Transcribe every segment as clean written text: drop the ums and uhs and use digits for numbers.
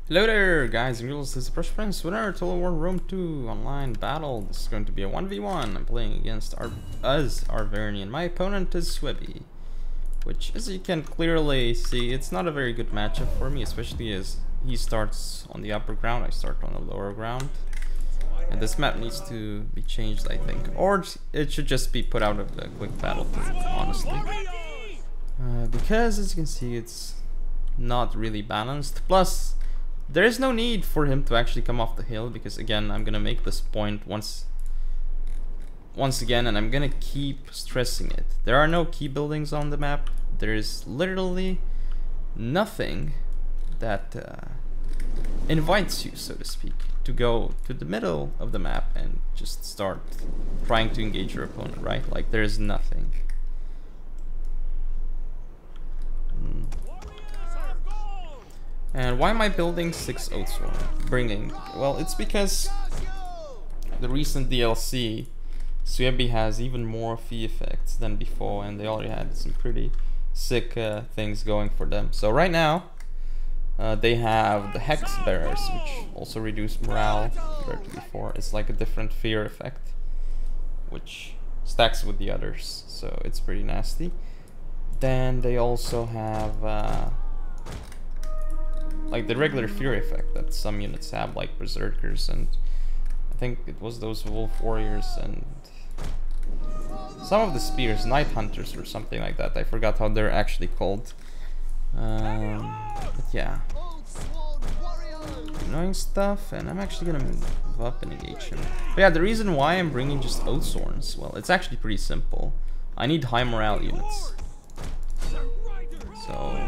Hello there, guys and girls. This is Fresh Prince with our Total War Rome 2 online battle. This is going to be a 1v1. I'm playing against Arverni, and my opponent is Suebi. Which, as you can clearly see, it's not a very good matchup for me, especially as he starts on the upper ground, I start on the lower ground. And this map needs to be changed, I think. Or it should just be put out of the quick battle, honestly. Because, as you can see, it's not really balanced. Plus, there is no need for him to actually come off the hill, because again, I'm gonna make this point once again, and I'm gonna keep stressing it. There are no key buildings on the map. There is literally nothing that invites you, so to speak, to go to the middle of the map and just start trying to engage your opponent, right? Like, there is nothing. And why am I building 6 Oatsworn? Well, it's because the recent DLC, Suebi has even more fee effects than before, and they already had some pretty sick things going for them. So right now, they have the Hex Bearers, which also reduce morale compared to before. It's like a different fear effect, which stacks with the others, so it's pretty nasty. Then they also have like the regular fear effect that some units have, like Berserkers, and I think it was those Wolf Warriors and some of the Spears, Night Hunters or something like that. I forgot how they're actually called. But yeah, annoying stuff, and I'm actually gonna move up and engage him. But yeah, the reason why I'm bringing just Oatsworns, well, it's actually pretty simple. I need high morale units. So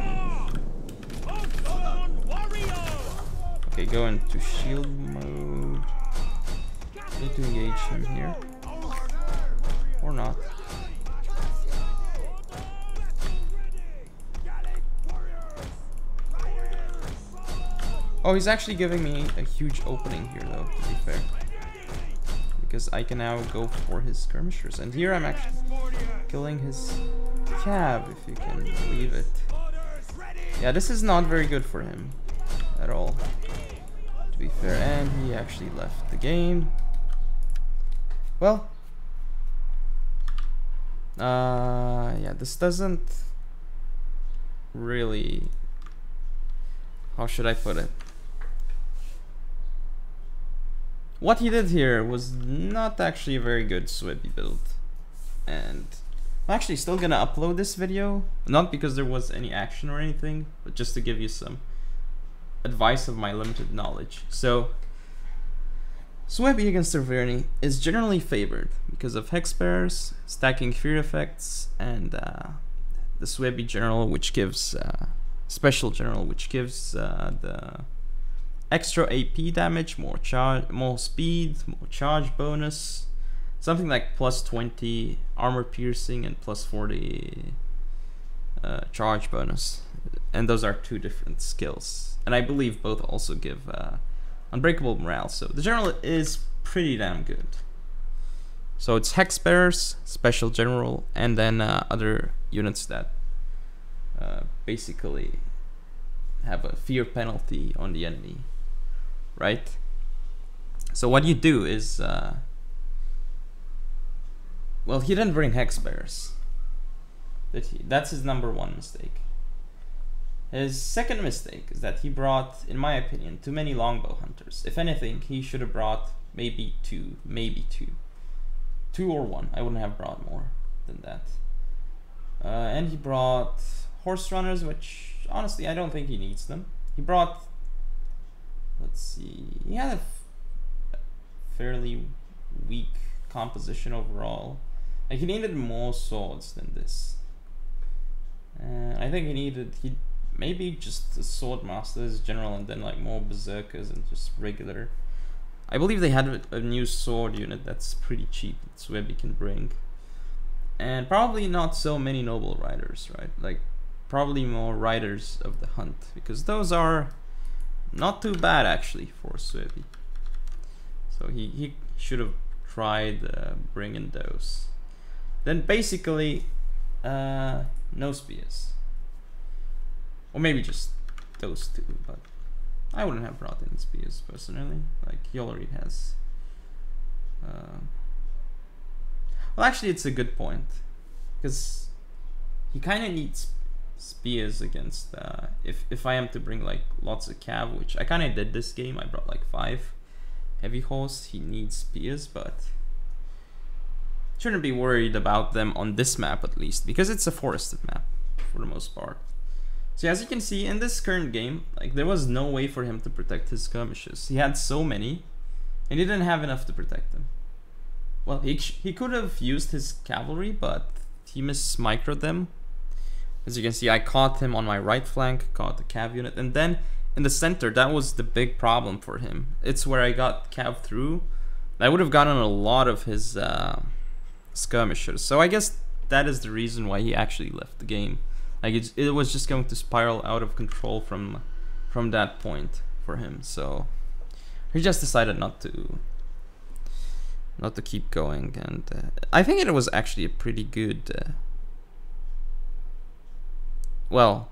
okay, go into shield mode. Need to engage him here. Or not. Oh, he's actually giving me a huge opening here, though, to be fair. Because I can now go for his skirmishers. And here I'm actually killing his cab, if you can believe it. Yeah, this is not very good for him at all, to be fair. And he actually left the game. Well, yeah, this doesn't really, how should I put it? What he did here was not actually a very good Suebi build, and I'm actually still gonna upload this video, not because there was any action or anything, but just to give you some advice of my limited knowledge. So, Suebi against Arverni is generally favored because of Hex Bearers, stacking fear effects, and the Suebi General, which gives Special General, which gives the extra AP damage, more speed, more charge bonus, something like plus 20 armor piercing and plus 40 charge bonus, and those are two different skills. And I believe both also give unbreakable morale, so the General is pretty damn good. So it's Hex Bearers, Special General, and then other units that basically have a fear penalty on the enemy, right? So what you do is, well, he didn't bring Hex Bearers. That's his number one mistake. His second mistake is that he brought, in my opinion, too many Longbow Hunters. If anything, he should have brought maybe two. Two or one. I wouldn't have brought more than that. And he brought Horse Runners, which honestly I don't think he needs them. He brought, let's see, he had a fairly weak composition overall. Like, he needed more swords than this. I think he maybe just a sword master as general, and then like more berserkers and just regular. I believe they had a new sword unit that's pretty cheap that Suebi can bring, and probably not so many noble riders, right? Like, probably more riders of the hunt, because those are not too bad actually for Suebi. So he should have tried bringing those. Then basically no spears. Or maybe just those two, but I wouldn't have brought any spears personally. Like, he already has. Well, actually, it's a good point, because he kind of needs spears against. If I am to bring like lots of cav, which I kind of did this game. I brought like 5 heavy horse. He needs spears, but shouldn't be worried about them on this map at least, because it's a forested map for the most part. So as you can see in this current game, like there was no way for him to protect his skirmishes. He had so many, and he didn't have enough to protect them. Well, he could have used his cavalry, but he mismicroed them. As you can see, I caught him on my right flank, caught the cav unit, and then in the center, that was the big problem for him. It's where I got cav through. I would have gotten a lot of his skirmishers. So I guess that is the reason why he actually left the game. Like it was just going to spiral out of control from that point for him. So he just decided not to keep going, and I think it was actually a pretty good. Well,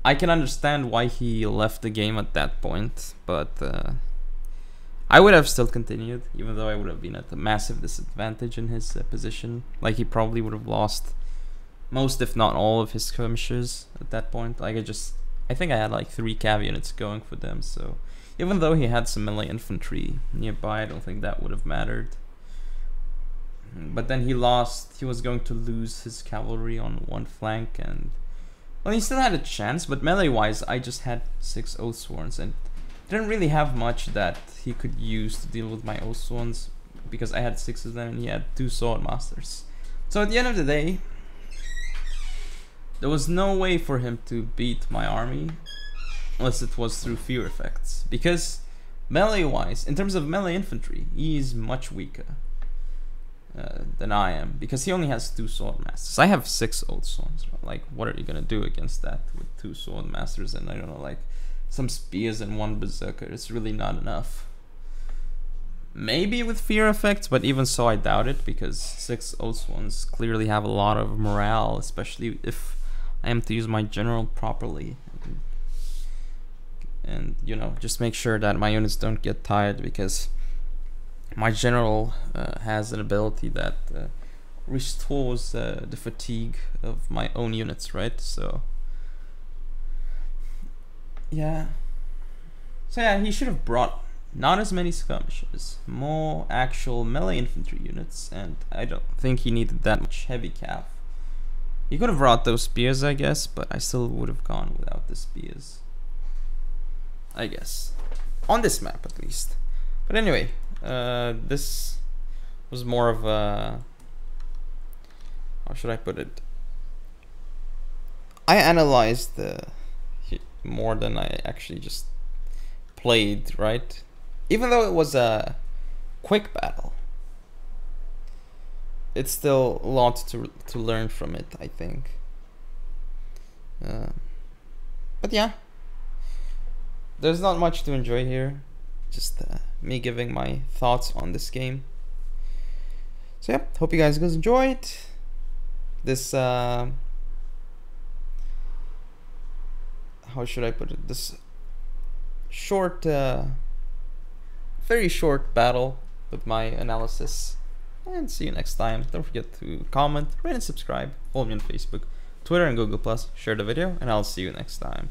I can understand why he left the game at that point, but I would have still continued, even though I would have been at a massive disadvantage in his position. Like, he probably would have lost most, if not all, of his skirmishers at that point. Like, I think I had like 3 cav units going for them, so even though he had some melee infantry nearby, I don't think that would have mattered. But then he was going to lose his cavalry on one flank, and well, he still had a chance, but melee wise I just had 6 Oathsworns and didn't really have much that he could use to deal with my Oathsworns, because I had 6 of them and he had 2 Swordmasters. So at the end of the day, there was no way for him to beat my army unless it was through fear effects, because melee wise, in terms of melee infantry, he is much weaker than I am, because he only has 2 Swordmasters. I have 6 Oathsworns. Like, what are you gonna do against that with 2 Swordmasters and I don't know, like some spears and 1 berserker? It's really not enough. Maybe with fear effects, but even so I doubt it, because 6 Oathsworns clearly have a lot of morale, especially if I am to use my general properly. And you know, just make sure that my units don't get tired, because my general has an ability that restores the fatigue of my own units, right? So yeah, he should have brought not as many skirmishes, more actual melee infantry units, and I don't think he needed that much heavy cav. He could have brought those spears, I guess, but I still would have gone without the spears, I guess, on this map at least. But anyway, this was more of a, how should I put it? I analyzed more than I actually just played, right? Even though it was a quick battle, it's still a lot to learn from it, I think. But yeah, there's not much to enjoy here. Just me giving my thoughts on this game. So yeah, hope you guys enjoyed this. How should I put it? This short, very short battle with my analysis. And see you next time. Don't forget to comment, rate, and subscribe. Follow me on Facebook, Twitter, and Google+. Share the video, and I'll see you next time.